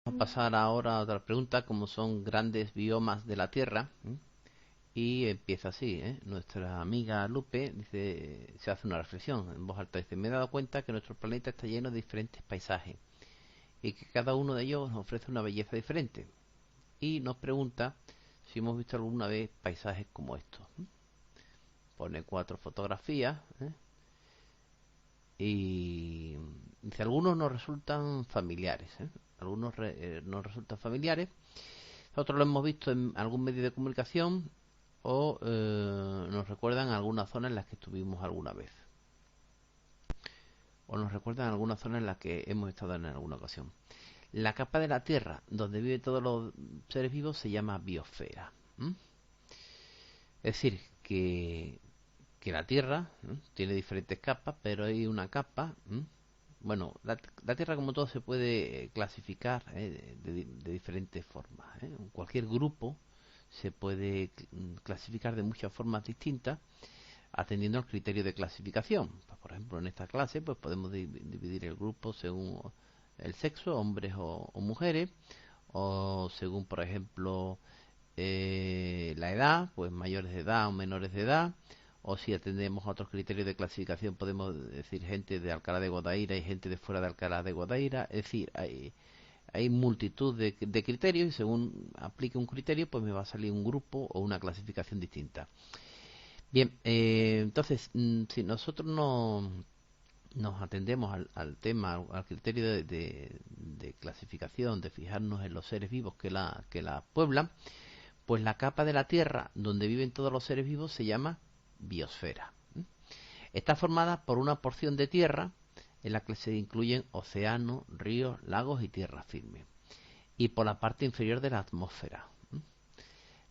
Vamos a pasar ahora a otra pregunta, como son grandes biomas de la Tierra. Y empieza así, Nuestra amiga Lupe dice, se hace una reflexión en voz alta. Dice, me he dado cuenta que nuestro planeta está lleno de diferentes paisajes y que cada uno de ellos nos ofrece una belleza diferente. Y nos pregunta si hemos visto alguna vez paisajes como estos. Pone 4 fotografías, y dice, algunos nos resultan familiares, nos resultan familiares. Nosotros lo hemos visto en algún medio de comunicación o nos recuerdan alguna zona en la que estuvimos alguna vez. O nos recuerdan alguna zona en la que hemos estado en alguna ocasión. La capa de la Tierra donde viven todos los seres vivos se llama biosfera. ¿Mm? Es decir, que la Tierra tiene diferentes capas, pero hay una capa. Bueno, la Tierra como todo se puede clasificar de diferentes formas. Cualquier grupo se puede clasificar de muchas formas distintas atendiendo al criterio de clasificación. Pues, por ejemplo, en esta clase pues podemos dividir el grupo según el sexo, hombres o mujeres, o según, por ejemplo, la edad, pues mayores de edad o menores de edad, o si atendemos a otros criterios de clasificación podemos decir gente de Alcalá de Guadaira y gente de fuera de Alcalá de Guadaira. Es decir, hay multitud de criterios y según aplique un criterio pues me va a salir un grupo o una clasificación distinta. Bien, entonces, si nosotros no nos atendemos al tema, al criterio de clasificación, de fijarnos en los seres vivos que la pueblan, pues la capa de la Tierra donde viven todos los seres vivos se llama biosfera. Está formada por una porción de tierra en la que se incluyen océanos, ríos, lagos y tierra firme, y por la parte inferior de la atmósfera.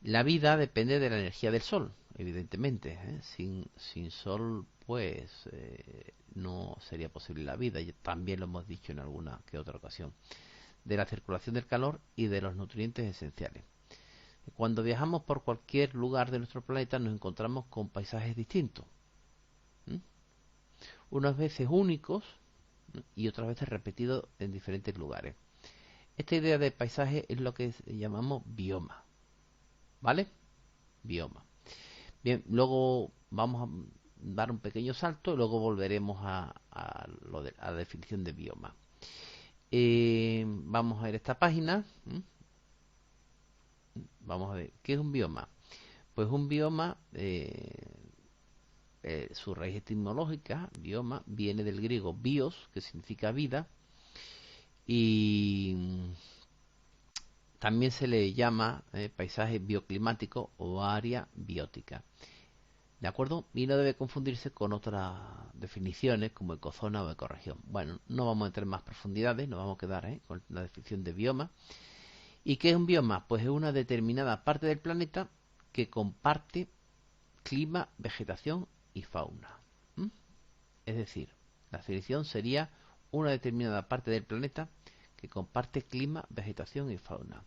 La vida depende de la energía del Sol, evidentemente. Sin Sol, pues no sería posible la vida. Y también lo hemos dicho en alguna que otra ocasión. De la circulación del calor y de los nutrientes esenciales. Cuando viajamos por cualquier lugar de nuestro planeta nos encontramos con paisajes distintos. ¿m? Unas veces únicos y otras veces repetidos en diferentes lugares. Esta idea de paisaje es lo que llamamos bioma. ¿Vale? Bioma. Bien, luego vamos a dar un pequeño salto y luego volveremos a la definición de bioma. Vamos a ver esta página. Vamos a ver, ¿qué es un bioma? Pues un bioma, su raíz etimológica, bioma, viene del griego bios, que significa vida, y también se le llama paisaje bioclimático o área biótica. ¿De acuerdo? Y no debe confundirse con otras definiciones como ecozona o ecorregión. Bueno, no vamos a entrar en más profundidades, nos vamos a quedar con la definición de bioma. ¿Y qué es un bioma? Pues es una determinada parte del planeta que comparte clima, vegetación y fauna. ¿Mm? Es decir, la definición sería una determinada parte del planeta que comparte clima, vegetación y fauna.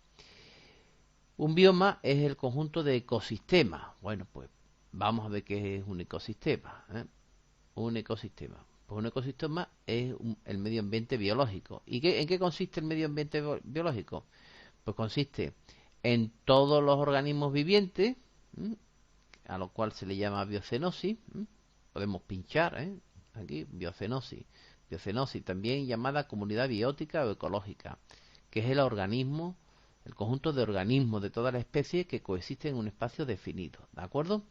Un bioma es el conjunto de ecosistemas. Bueno, pues vamos a ver qué es un ecosistema. Un ecosistema. Pues un ecosistema es el medio ambiente biológico. ¿Y en qué consiste el medio ambiente biológico? Pues consiste en todos los organismos vivientes, a lo cual se le llama biocenosis. Podemos pinchar, aquí, biocenosis. Biocenosis, también llamada comunidad biótica o ecológica, que es el conjunto de organismos de toda la especie que coexisten en un espacio definido. ¿De acuerdo?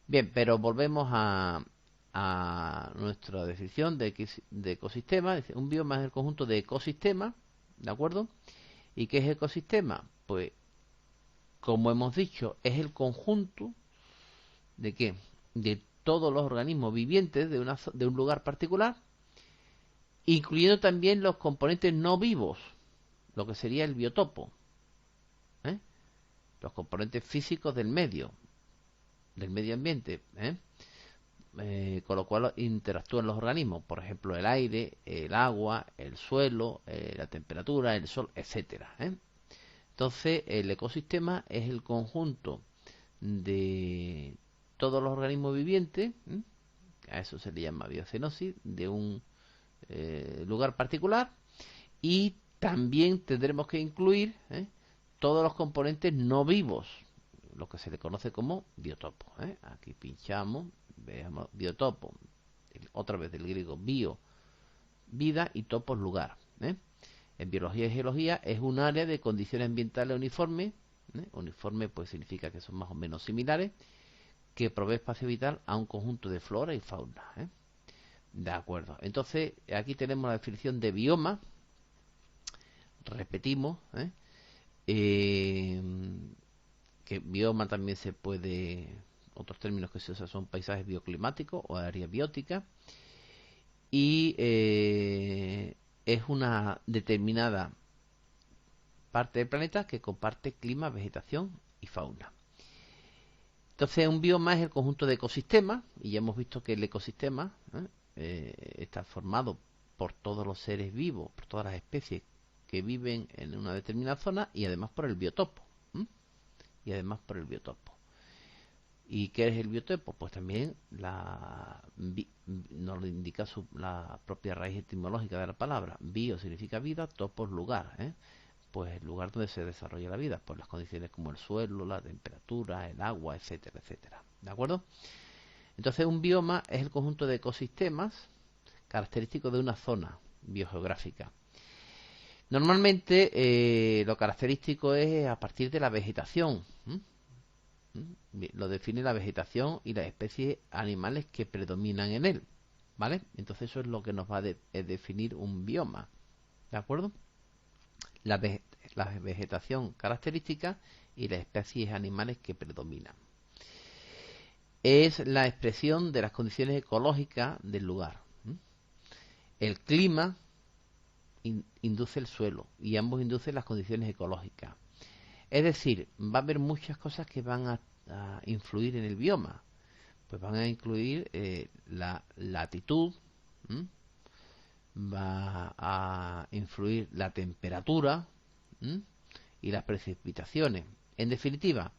Bien, pero volvemos a nuestra definición de ecosistema. Un bioma es el conjunto de ecosistemas, ¿de acuerdo? ¿Y qué es ecosistema? Pues, como hemos dicho, es el conjunto de qué? De todos los organismos vivientes de un lugar particular, incluyendo también los componentes no vivos, lo que sería el biotopo, ¿eh? Los componentes físicos del medio ambiente, con lo cual interactúan los organismos, por ejemplo el aire, el agua, el suelo, la temperatura, el sol, etcétera. Entonces el ecosistema es el conjunto de todos los organismos vivientes, a eso se le llama biocenosis, de un lugar particular, y también tendremos que incluir todos los componentes no vivos, lo que se le conoce como biotopo. Aquí pinchamos, veamos biotopo, otra vez del griego bio, vida, y topos, lugar. En biología y geología es un área de condiciones ambientales uniformes. Uniforme pues significa que son más o menos similares, que provee espacio vital a un conjunto de flora y fauna. De acuerdo. Entonces, aquí tenemos la definición de bioma. Repetimos, que bioma también se puede, otros términos que se usan son paisajes bioclimáticos o área biótica, y es una determinada parte del planeta que comparte clima, vegetación y fauna. Entonces, un bioma es el conjunto de ecosistemas, y ya hemos visto que el ecosistema está formado por todos los seres vivos, por todas las especies que viven en una determinada zona, y además por el biotopo. Y además por el biotopo. ¿Y qué es el biotopo? Pues también nos lo indica la propia raíz etimológica de la palabra. Bio significa vida, topo es lugar. Pues el lugar donde se desarrolla la vida, por las condiciones como el suelo, la temperatura, el agua, etcétera, etcétera. ¿De acuerdo? Entonces, un bioma es el conjunto de ecosistemas característicos de una zona biogeográfica. Normalmente lo característico es a partir de la vegetación. Lo define la vegetación y las especies animales que predominan en él. ¿Vale? Entonces eso es lo que nos va a definir un bioma. ¿De acuerdo? La vegetación característica y las especies animales que predominan. Es la expresión de las condiciones ecológicas del lugar. El clima induce el suelo, y ambos inducen las condiciones ecológicas. Es decir, va a haber muchas cosas que van a influir en el bioma. Pues van a incluir la latitud, va a influir la temperatura y las precipitaciones. En definitiva,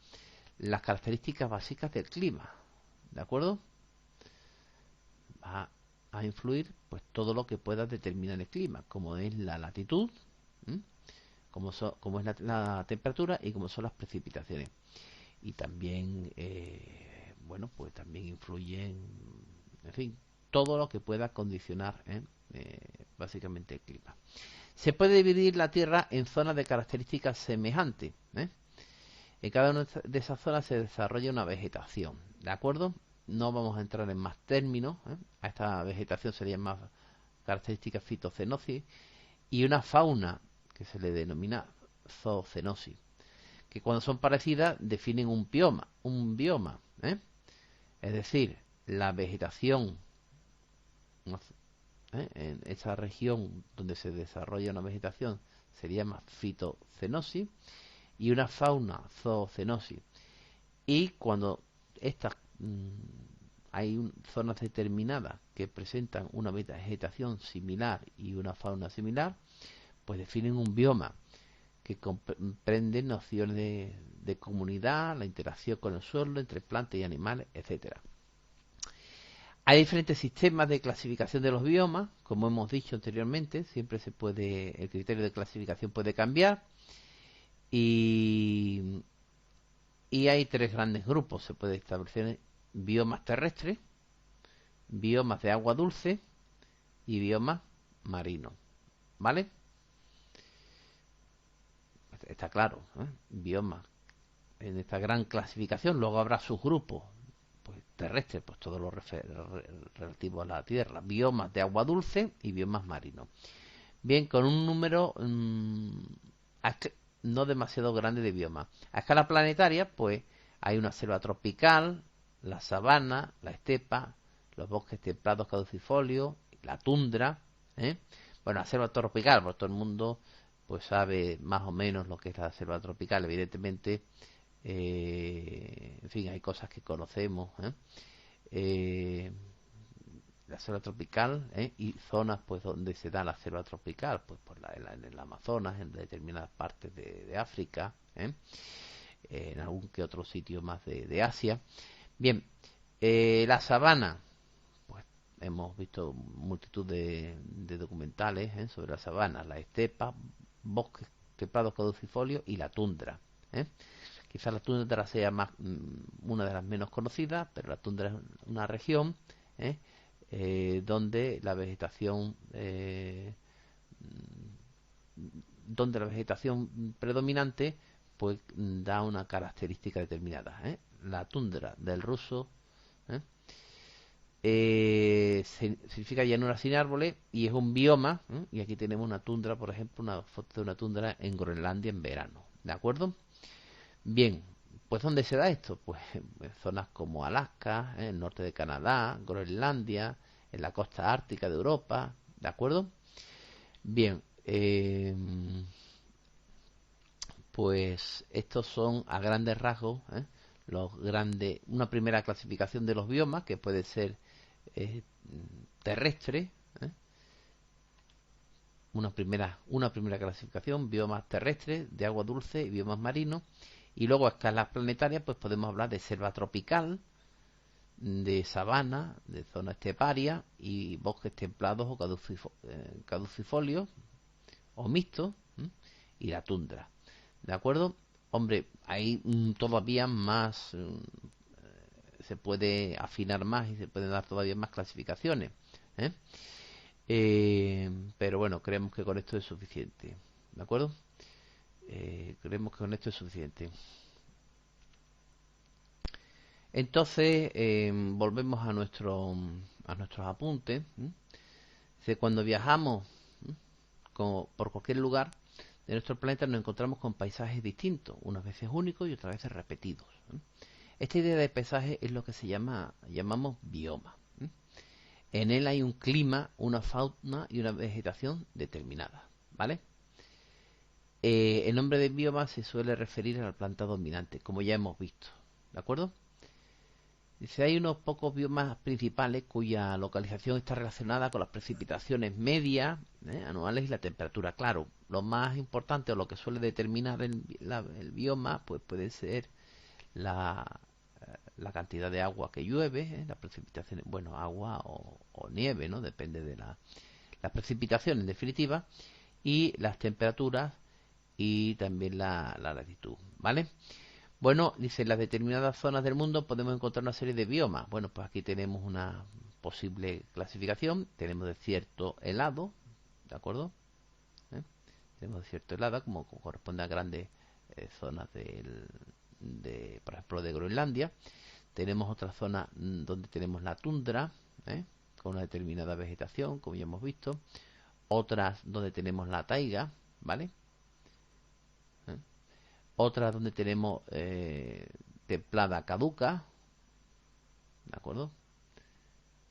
las características básicas del clima. ¿De acuerdo? Va a influir pues todo lo que pueda determinar el clima, como es la latitud, como es la temperatura, y como son las precipitaciones. Y también, bueno, pues también influyen, en fin, todo lo que pueda condicionar básicamente el clima. Se puede dividir la Tierra en zonas de características semejantes. En cada una de esas zonas se desarrolla una vegetación. ¿De acuerdo? No vamos a entrar en más términos. A esta vegetación se le llama características fitocenosis, y una fauna que se le denomina zoocenosis, que cuando son parecidas definen un bioma. Es decir, la vegetación en esa región donde se desarrolla una vegetación se llama fitocenosis, y una fauna zoocenosis. Y cuando estas hay zonas determinadas que presentan una vegetación similar y una fauna similar, pues definen un bioma que comprende nociones de comunidad, la interacción con el suelo entre plantas y animales, etcétera. Hay diferentes sistemas de clasificación de los biomas, como hemos dicho anteriormente. Siempre el criterio de clasificación puede cambiar, y hay tres grandes grupos. Se puede establecer biomas terrestres, biomas de agua dulce y biomas marinos. ¿Vale? Está claro, biomas en esta gran clasificación. Luego habrá subgrupos, pues terrestres, pues todo lo relativo a la Tierra, biomas de agua dulce y biomas marinos. Bien, con un número no demasiado grande de biomas. A escala planetaria, pues hay una selva tropical, la sabana, la estepa, los bosques templados caducifolios, la tundra. Bueno, la selva tropical, pues todo el mundo pues sabe más o menos lo que es la selva tropical. Evidentemente, en fin, hay cosas que conocemos. La selva tropical, y zonas pues donde se da la selva tropical, pues en el Amazonas, en determinadas partes de África, en algún que otro sitio más de Asia. Bien, la sabana, pues hemos visto multitud de documentales sobre la sabana, la estepa, bosques templados caducifolios y la tundra, ¿eh? Quizás la tundra sea más una de las menos conocidas, pero la tundra es una región, ¿eh? Donde la vegetación predominante pues da una característica determinada, ¿eh? La tundra del ruso, ¿eh? Significa llanura sin árboles y es un bioma, ¿eh? Y aquí tenemos una tundra, por ejemplo, una foto de una tundra en Groenlandia en verano, ¿de acuerdo? Bien, pues ¿dónde se da esto? Pues en zonas como Alaska, el norte de Canadá, Groenlandia, en la costa ártica de Europa, ¿de acuerdo? Bien, pues estos son a grandes rasgos, una primera clasificación de los biomas que puede ser eh, terrestre, ¿eh? Una primera clasificación, biomas terrestres de agua dulce y biomas marinos. Y luego a escalas planetarias pues podemos hablar de selva tropical, de sabana, de zona esteparia y bosques templados o caducifolios o mixtos, ¿eh? Y la tundra. ¿De acuerdo? Hombre, hay todavía más, se puede afinar más y se pueden dar todavía más clasificaciones, ¿eh? Pero bueno, creemos que con esto es suficiente. ¿De acuerdo? Creemos que con esto es suficiente. Entonces, volvemos a nuestros apuntes. Cuando viajamos por cualquier lugar de nuestro planeta nos encontramos con paisajes distintos, unas veces únicos y otras veces repetidos. Esta idea de paisaje es lo que llamamos bioma. En él hay un clima, una fauna y una vegetación determinadas, ¿vale? El nombre de bioma se suele referir a la planta dominante, como ya hemos visto, ¿de acuerdo? Dice, hay unos pocos biomas principales cuya localización está relacionada con las precipitaciones medias, anuales y la temperatura. Claro, lo más importante o lo que suele determinar el bioma pues puede ser la cantidad de agua que llueve, las precipitaciones, bueno, agua o nieve, ¿no? Depende de las precipitaciones en definitiva, y las temperaturas y también la latitud, ¿vale? Bueno, dice, en las determinadas zonas del mundo podemos encontrar una serie de biomas. Bueno, pues aquí tenemos una posible clasificación. Tenemos desierto helado, ¿de acuerdo? ¿Eh? Tenemos desierto helado, como corresponde a grandes zonas por ejemplo, de Groenlandia. Tenemos otra zona donde tenemos la tundra, con una determinada vegetación, como ya hemos visto. Otras donde tenemos la taiga, ¿vale? Otras donde tenemos templada caduca, ¿de acuerdo?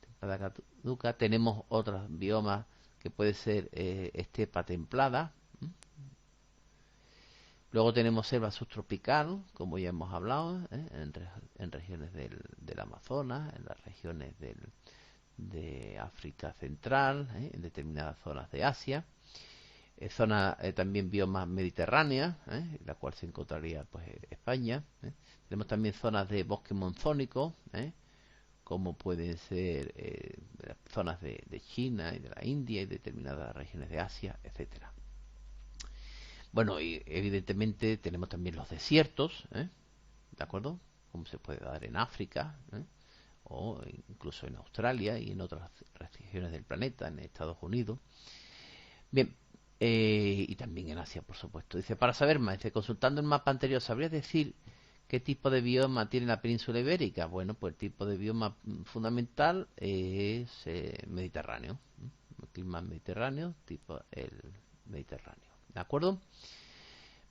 Templada caduca. Tenemos otros biomas que puede ser estepa templada. Luego tenemos selva subtropical, como ya hemos hablado, en regiones del Amazonas, en las regiones de África Central, en determinadas zonas de Asia. Zona también biomas mediterráneas, la cual se encontraría pues España. Tenemos también zonas de bosque monzónico, como pueden ser zonas de China y de la India y determinadas regiones de Asia, etcétera. Bueno, y evidentemente tenemos también los desiertos, ¿de acuerdo? Como se puede dar en África, o incluso en Australia y en otras regiones del planeta, en Estados Unidos. Bien, y también en Asia, por supuesto. Dice, para saber más, dice, consultando el mapa anterior, ¿sabrías decir qué tipo de bioma tiene la península ibérica? Bueno, pues el tipo de bioma fundamental es mediterráneo. El clima mediterráneo, tipo el Mediterráneo. ¿De acuerdo?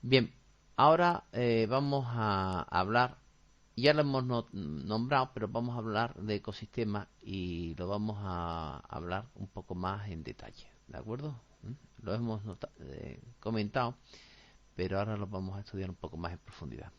Bien, ahora vamos a hablar, ya lo hemos nombrado, pero vamos a hablar de ecosistemas y lo vamos a hablar un poco más en detalle. ¿De acuerdo? Lo hemos comentado, pero ahora lo vamos a estudiar un poco más en profundidad.